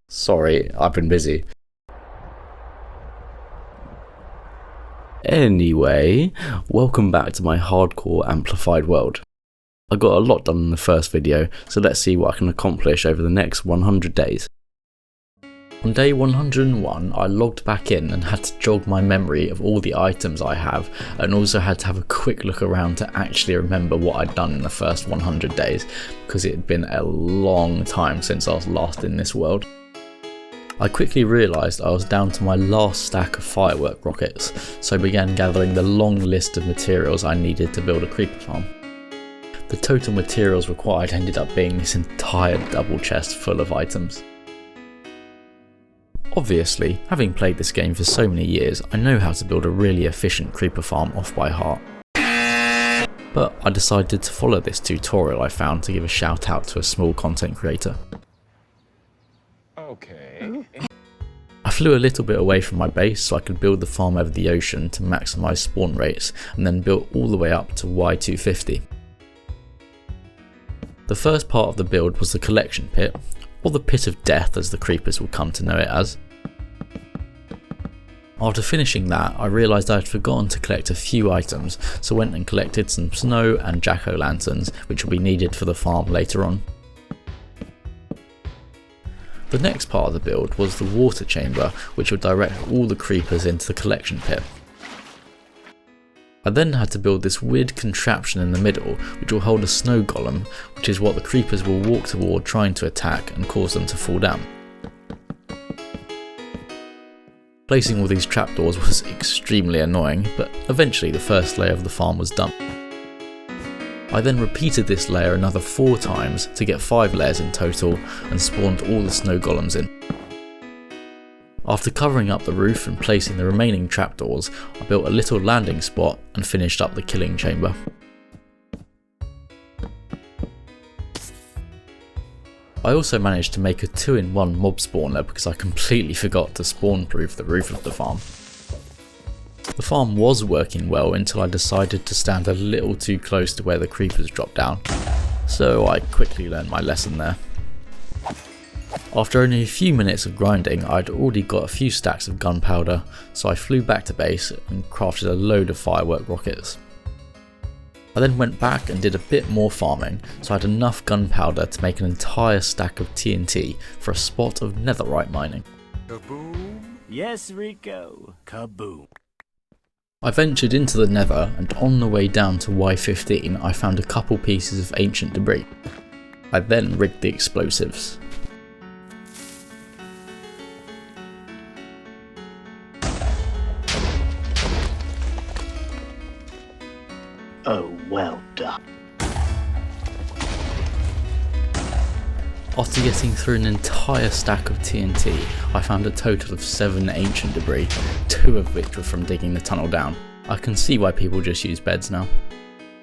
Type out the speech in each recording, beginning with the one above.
Sorry, I've been busy. Anyway, welcome back to my hardcore amplified world. I got a lot done in the first video, so let's see what I can accomplish over the next 100 days. On day 101, I logged back in and had to jog my memory of all the items I have, and also had to have a quick look around to actually remember what I'd done in the first 100 days, because it had been a long time since I was last in this world. I quickly realised I was down to my last stack of firework rockets, so I began gathering the long list of materials I needed to build a creeper farm. The total materials required ended up being this entire double chest full of items. Obviously, having played this game for so many years, I know how to build a really efficient creeper farm off by heart. But I decided to follow this tutorial I found to give a shout out to a small content creator. Okay. I flew a little bit away from my base so I could build the farm over the ocean to maximise spawn rates, and then built all the way up to Y250. The first part of the build was the collection pit, or the pit of death as the creepers will come to know it as. After finishing that, I realised I had forgotten to collect a few items, so went and collected some snow and jack-o'-lanterns, which will be needed for the farm later on. The next part of the build was the water chamber, which would direct all the creepers into the collection pit. I then had to build this weird contraption in the middle, which will hold a snow golem, which is what the creepers will walk toward trying to attack and cause them to fall down. Placing all these trapdoors was extremely annoying, but eventually the first layer of the farm was done. I then repeated this layer another 4 times to get 5 layers in total, and spawned all the snow golems in. After covering up the roof and placing the remaining trapdoors, I built a little landing spot and finished up the killing chamber. I also managed to make a 2-in-1 mob spawner because I completely forgot to spawn proof the roof of the farm. The farm was working well until I decided to stand a little too close to where the creepers dropped down, so I quickly learned my lesson there. After only a few minutes of grinding, I'd already got a few stacks of gunpowder, so I flew back to base and crafted a load of firework rockets. I then went back and did a bit more farming, so I had enough gunpowder to make an entire stack of TNT for a spot of netherite mining. Kaboom! Yes, Rico. Kaboom! I ventured into the nether, and on the way down to Y15 I found a couple pieces of ancient debris. I then rigged the explosives. Oh, well done. After getting through an entire stack of TNT, I found a total of 7 ancient debris, 2 of which were from digging the tunnel down. I can see why people just use beds now.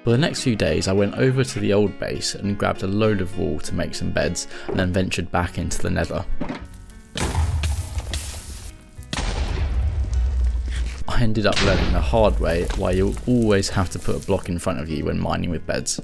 For the next few days I went over to the old base and grabbed a load of wool to make some beds, and then ventured back into the nether. I ended up learning the hard way why you'll always have to put a block in front of you when mining with beds.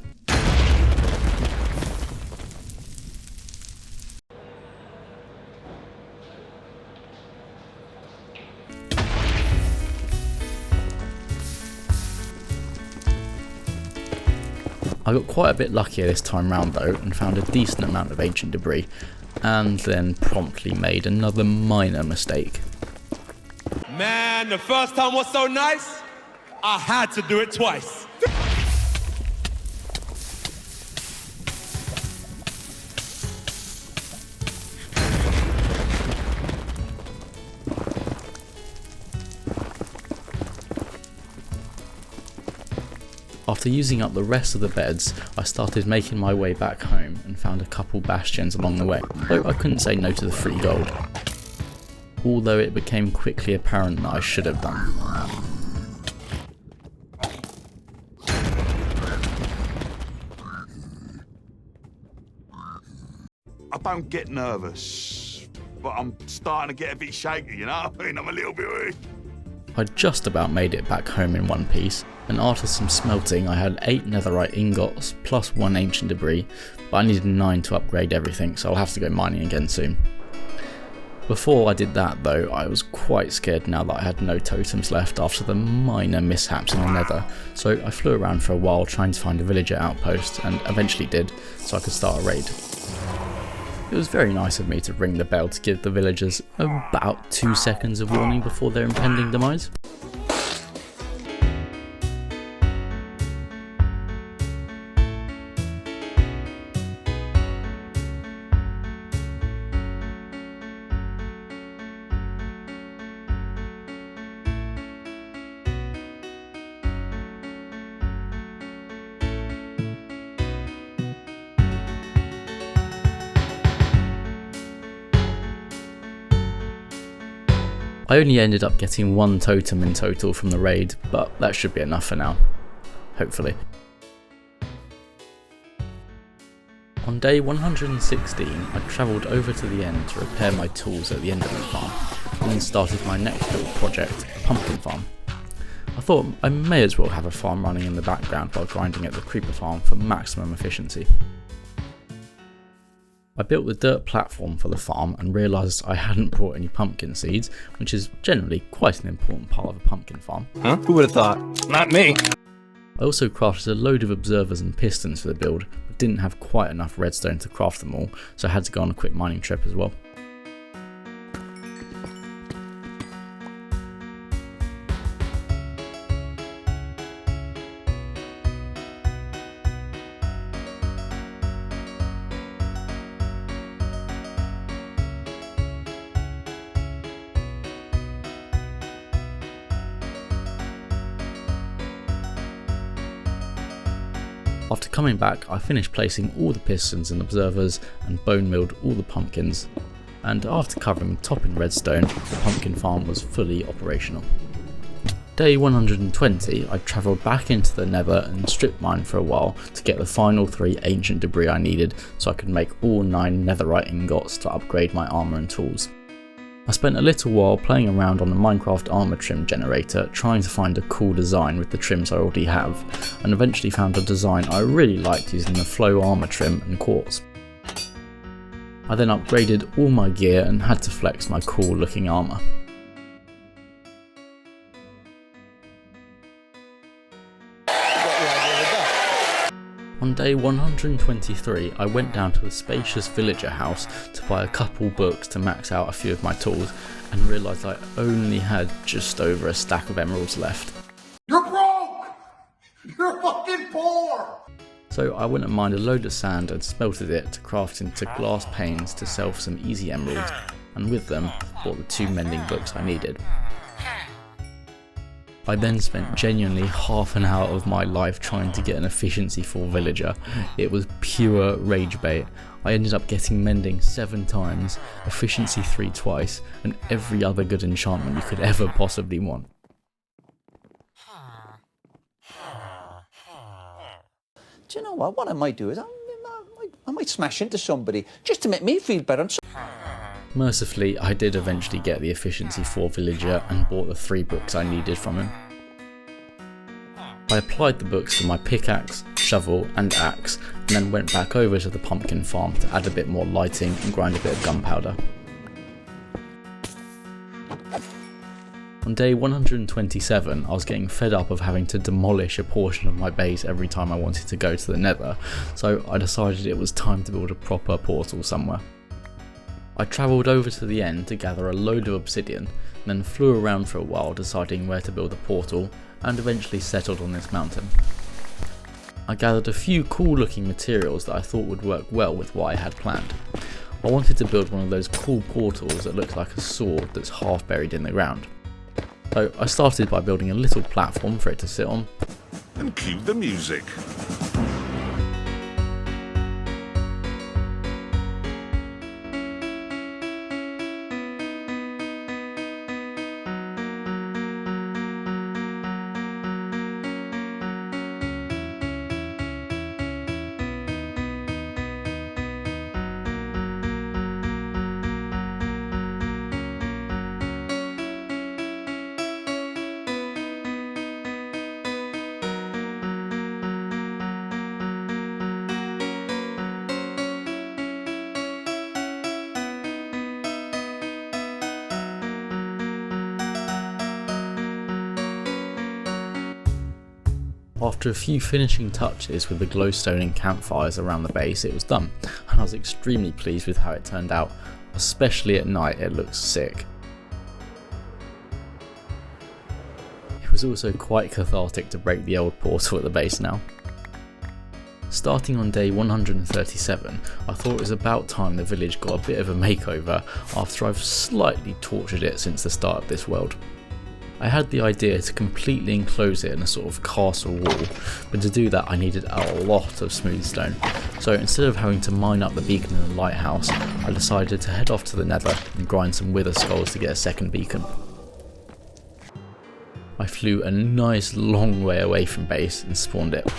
I got quite a bit luckier this time round though, and found a decent amount of ancient debris, and then promptly made another minor mistake. Man, the first time was so nice, I had to do it twice. After using up the rest of the beds, I started making my way back home and found a couple bastions along the way, though I couldn't say no to the free gold. Although it became quickly apparent that I should have done. I don't get nervous, but I'm starting to get a bit shaky, you know what I mean? I'm a little bit... I just about made it back home in one piece, And after some smelting I had 8 netherite ingots plus 1 ancient debris, but I needed 9 to upgrade everything, so I'll have to go mining again soon. Before I did that though, I was quite scared now that I had no totems left after the minor mishaps in the nether, so I flew around for a while trying to find a villager outpost, and eventually did, so I could start a raid. It was very nice of me to ring the bell to give the villagers about 2 seconds of warning before their impending demise. I only ended up getting 1 totem in total from the raid, but that should be enough for now, hopefully. On day 116 I travelled over to the end to repair my tools at the end of the farm, and then started my next build project, a pumpkin farm. I thought I may as well have a farm running in the background while grinding at the creeper farm for maximum efficiency. I built the dirt platform for the farm and realised I hadn't brought any pumpkin seeds, which is generally quite an important part of a pumpkin farm. Huh? Who would have thought? Not me! I also crafted a load of observers and pistons for the build, but didn't have quite enough redstone to craft them all, so I had to go on a quick mining trip as well. After coming back, I finished placing all the pistons and observers and bone milled all the pumpkins, and after covering the top in redstone, the pumpkin farm was fully operational. Day 120, I travelled back into the nether and strip mined for a while to get the final 3 ancient debris I needed so I could make all 9 netherite ingots to upgrade my armour and tools. I spent a little while playing around on the Minecraft armour trim generator trying to find a cool design with the trims I already have, and eventually found a design I really liked using the flow armour trim and quartz. I then upgraded all my gear and had to flex my cool looking armour. On day 123 I went down to the spacious villager house to buy a couple books to max out a few of my tools, and realised I only had just over a stack of emeralds left. You're broke! You're fucking poor! So I went and mined a load of sand and smelted it to craft into glass panes to sell for some easy emeralds, and with them bought the 2 mending books I needed. I then spent genuinely half an hour of my life trying to get an efficiency 4 villager. It was pure rage bait. I ended up getting mending 7 times, efficiency 3 twice, and every other good enchantment you could ever possibly want. Do you know what? What I might do is I might smash into somebody just to make me feel better. Mercifully, I did eventually get the efficiency 4 villager and bought the 3 books I needed from him. I applied the books to my pickaxe, shovel and axe, and then went back over to the pumpkin farm to add a bit more lighting and grind a bit of gunpowder. On day 127, I was getting fed up of having to demolish a portion of my base every time I wanted to go to the nether, so I decided it was time to build a proper portal somewhere. I travelled over to the end to gather a load of obsidian, then flew around for a while deciding where to build a portal, and eventually settled on this mountain. I gathered a few cool looking materials that I thought would work well with what I had planned. I wanted to build one of those cool portals that looks like a sword that's half buried in the ground. So I started by building a little platform for it to sit on. And cue the music. After a few finishing touches with the glowstone and campfires around the base, it was done, and I was extremely pleased with how it turned out, especially at night. It looks sick. It was also quite cathartic to break the old portal at the base now. Starting on day 137, I thought it was about time the village got a bit of a makeover after I've slightly tortured it since the start of this world. I had the idea to completely enclose it in a sort of castle wall, but to do that I needed a lot of smooth stone, so instead of having to mine up the beacon in the lighthouse, I decided to head off to the Nether and grind some wither skulls to get a second beacon. I flew a nice long way away from base and spawned it.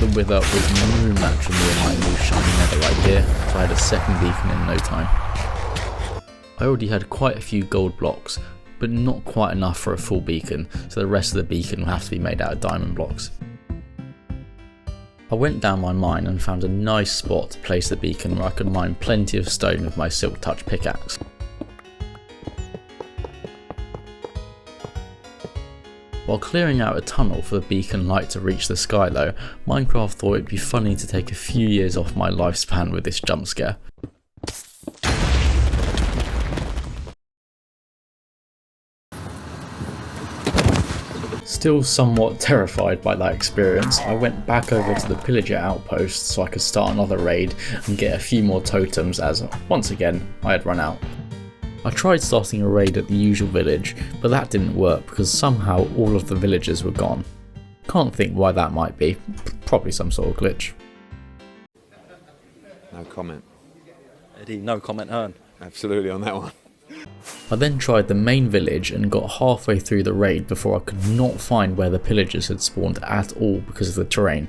The wither was no match for me and my new shiny netherite gear, so I had a second beacon in no time. I already had quite a few gold blocks, but not quite enough for a full beacon, so the rest of the beacon will have to be made out of diamond blocks. I went down my mine and found a nice spot to place the beacon where I could mine plenty of stone with my silk touch pickaxe. While clearing out a tunnel for the beacon light to reach the sky though, Minecraft thought it'd be funny to take a few years off my lifespan with this jump scare. Still somewhat terrified by that experience, I went back over to the pillager outpost so I could start another raid and get a few more totems as, once again, I had run out. I tried starting a raid at the usual village, but that didn't work because somehow all of the villagers were gone. Can't think why that might be, probably some sort of glitch. No comment. Eddie, no comment heard. Absolutely on that one. I then tried the main village and got halfway through the raid before I could not find where the pillagers had spawned at all because of the terrain.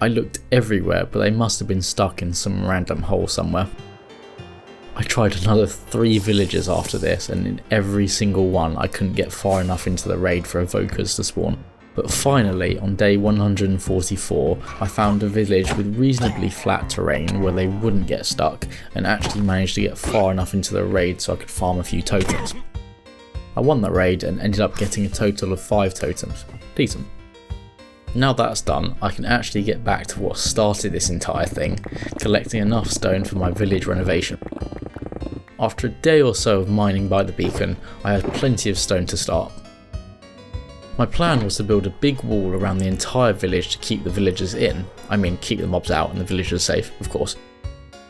I looked everywhere, but they must have been stuck in some random hole somewhere. I tried another 3 villages after this, and in every single one I couldn't get far enough into the raid for evokers to spawn. But finally, on day 144, I found a village with reasonably flat terrain where they wouldn't get stuck, and actually managed to get far enough into the raid so I could farm a few totems. I won the raid and ended up getting a total of 5 totems. Decent. Now that's done, I can actually get back to what started this entire thing, collecting enough stone for my village renovation. After a day or so of mining by the beacon, I had plenty of stone to start. My plan was to build a big wall around the entire village to keep the villagers in, keep the mobs out and the villagers safe, of course.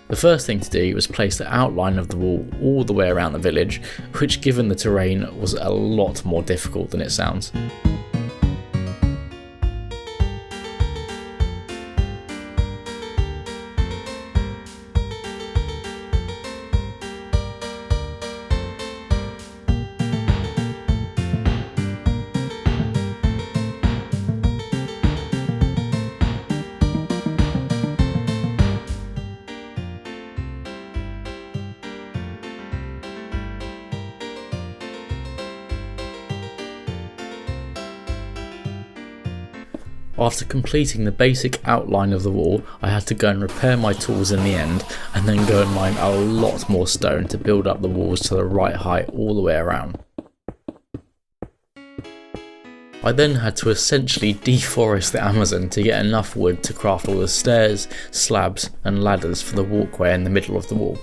The first thing to do was place the outline of the wall all the way around the village, which given the terrain was a lot more difficult than it sounds. After completing the basic outline of the wall, I had to go and repair my tools in the end, and then go and mine a lot more stone to build up the walls to the right height all the way around. I then had to essentially deforest the Amazon to get enough wood to craft all the stairs, slabs and ladders for the walkway in the middle of the wall.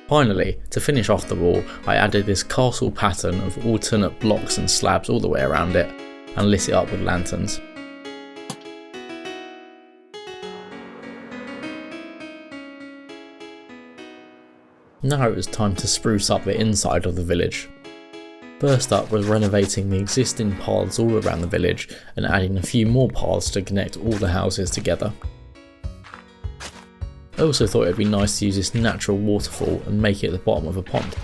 Finally, to finish off the wall, I added this castle pattern of alternate blocks and slabs all the way around it, and lit it up with lanterns. Now it was time to spruce up the inside of the village. First up was renovating the existing paths all around the village and adding a few more paths to connect all the houses together. I also thought it would be nice to use this natural waterfall and make it at the bottom of a pond.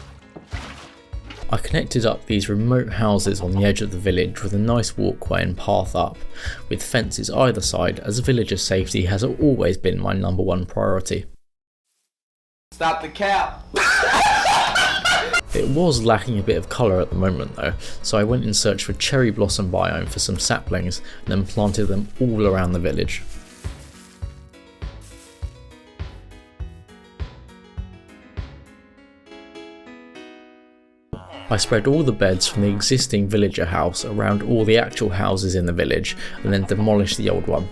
I connected up these remote houses on the edge of the village with a nice walkway and path up, with fences either side, as villager safety has always been my #1 priority. Stop the cap! It was lacking a bit of colour at the moment though, so I went in search for cherry blossom biome for some saplings and then planted them all around the village. I spread all the beds from the existing villager house around all the actual houses in the village and then demolished the old one.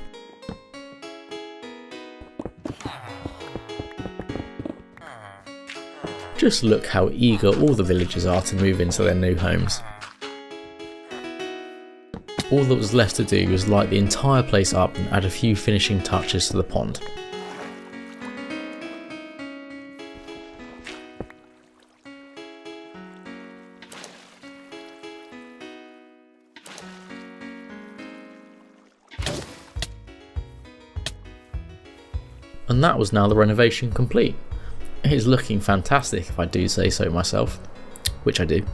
Just look how eager all the villagers are to move into their new homes. All that was left to do was light the entire place up and add a few finishing touches to the pond. And that was now the renovation complete. It is looking fantastic if I do say so myself, which I do.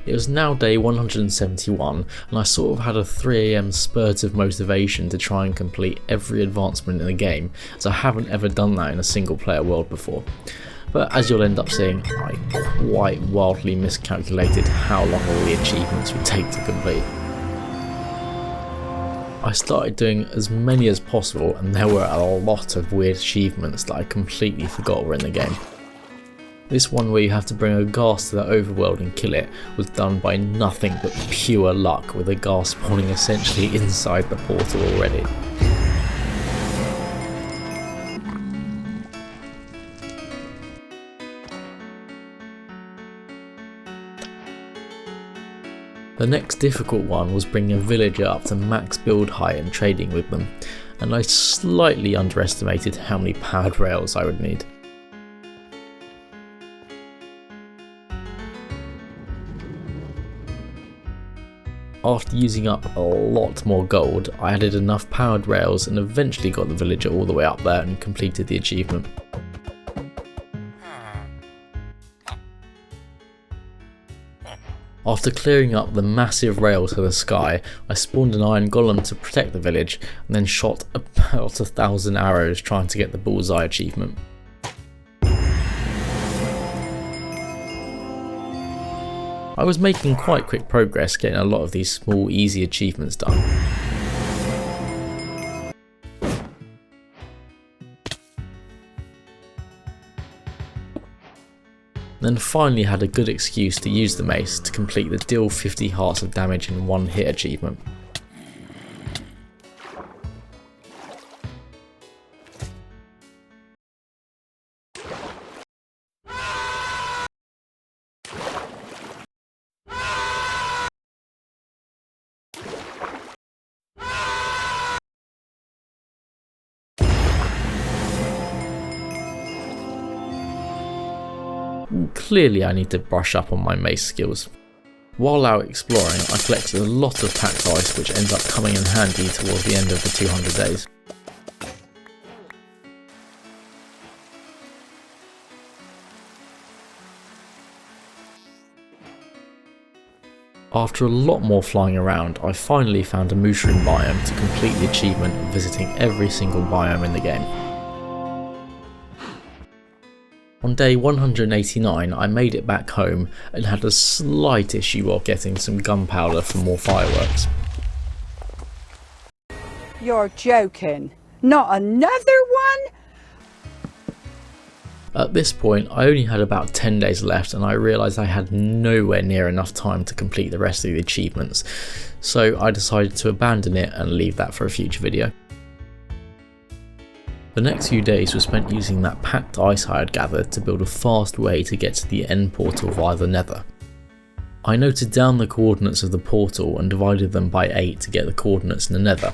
It was now day 171 and I sort of had a 3 AM spurt of motivation to try and complete every advancement in the game, as I haven't ever done that in a single player world before. But as you'll end up seeing, I quite wildly miscalculated how long all the achievements would take to complete. I started doing as many as possible and there were a lot of weird achievements that I completely forgot were in the game. This one where you have to bring a ghast to the overworld and kill it was done by nothing but pure luck, with a ghast spawning essentially inside the portal already. The next difficult one was bringing a villager up to max build height and trading with them, and I slightly underestimated how many powered rails I would need. After using up a lot more gold, I added enough powered rails and eventually got the villager all the way up there and completed the achievement. After clearing up the massive rail to the sky, I spawned an iron golem to protect the village and then shot about 1,000 arrows trying to get the bullseye achievement. I was making quite quick progress getting a lot of these small easy achievements done. Then finally had a good excuse to use the mace to complete the deal 50 hearts of damage in one hit achievement. Clearly I need to brush up on my mace skills. While out exploring, I collected a lot of packed ice, which ends up coming in handy towards the end of the 200 days. After a lot more flying around, I finally found a mushroom biome to complete the achievement of visiting every single biome in the game. On day 189 I made it back home and had a slight issue while getting some gunpowder for more fireworks. You're joking. Not another one? At this point I only had about 10 days left and I realised I had nowhere near enough time to complete the rest of the achievements, so I decided to abandon it and leave that for a future video. The next few days were spent using that packed ice I had gathered to build a fast way to get to the end portal via the Nether. I noted down the coordinates of the portal and divided them by 8 to get the coordinates in the Nether.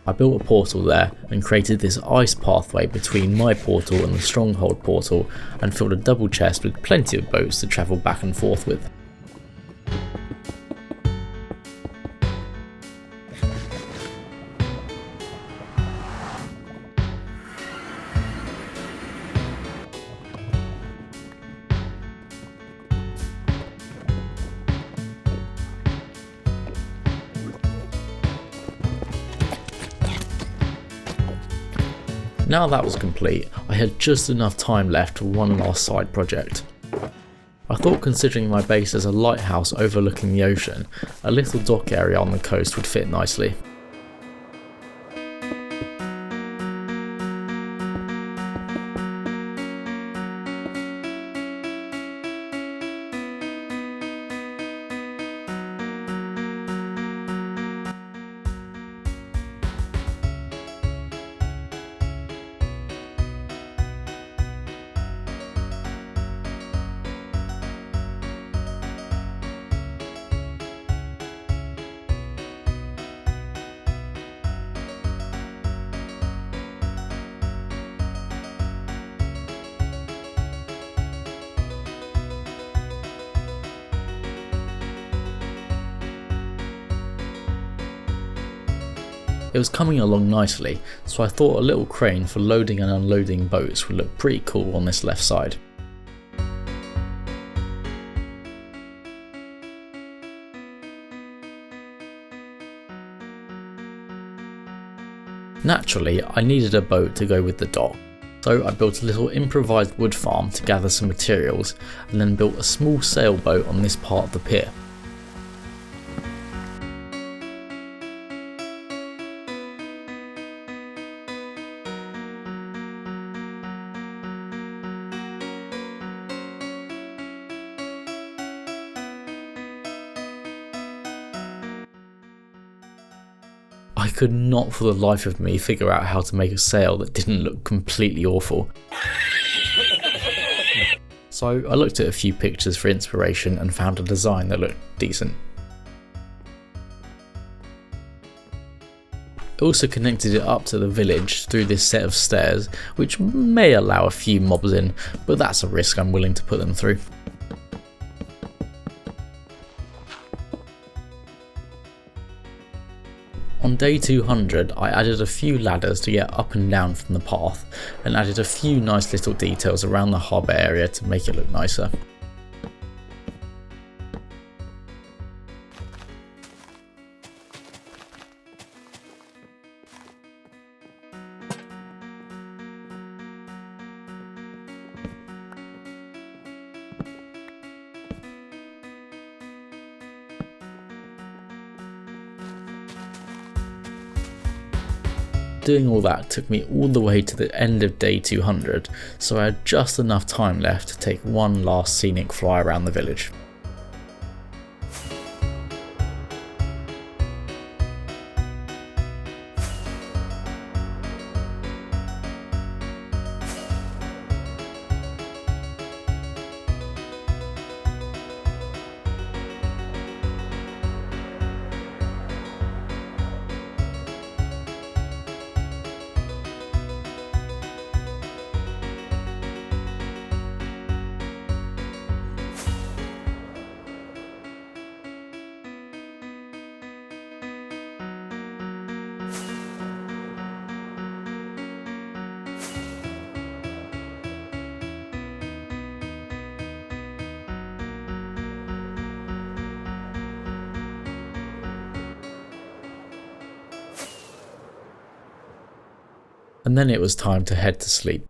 I built a portal there and created this ice pathway between my portal and the stronghold portal and filled a double chest with plenty of boats to travel back and forth with. Now that was complete, I had just enough time left for one last side project. I thought, considering my base as a lighthouse overlooking the ocean, a little dock area on the coast would fit nicely. It was coming along nicely, so I thought a little crane for loading and unloading boats would look pretty cool on this left side. Naturally, I needed a boat to go with the dock, so I built a little improvised wood farm to gather some materials, and then built a small sailboat on this part of the pier. I could not for the life of me figure out how to make a sail that didn't look completely awful. So I looked at a few pictures for inspiration and found a design that looked decent. I also connected it up to the village through this set of stairs, which may allow a few mobs in, but that's a risk I'm willing to put them through. On day 200, I added a few ladders to get up and down from the path, and added a few nice little details around the harbour area to make it look nicer. Doing all that took me all the way to the end of day 200, so I had just enough time left to take one last scenic fly around the village. And then it was time to head to sleep.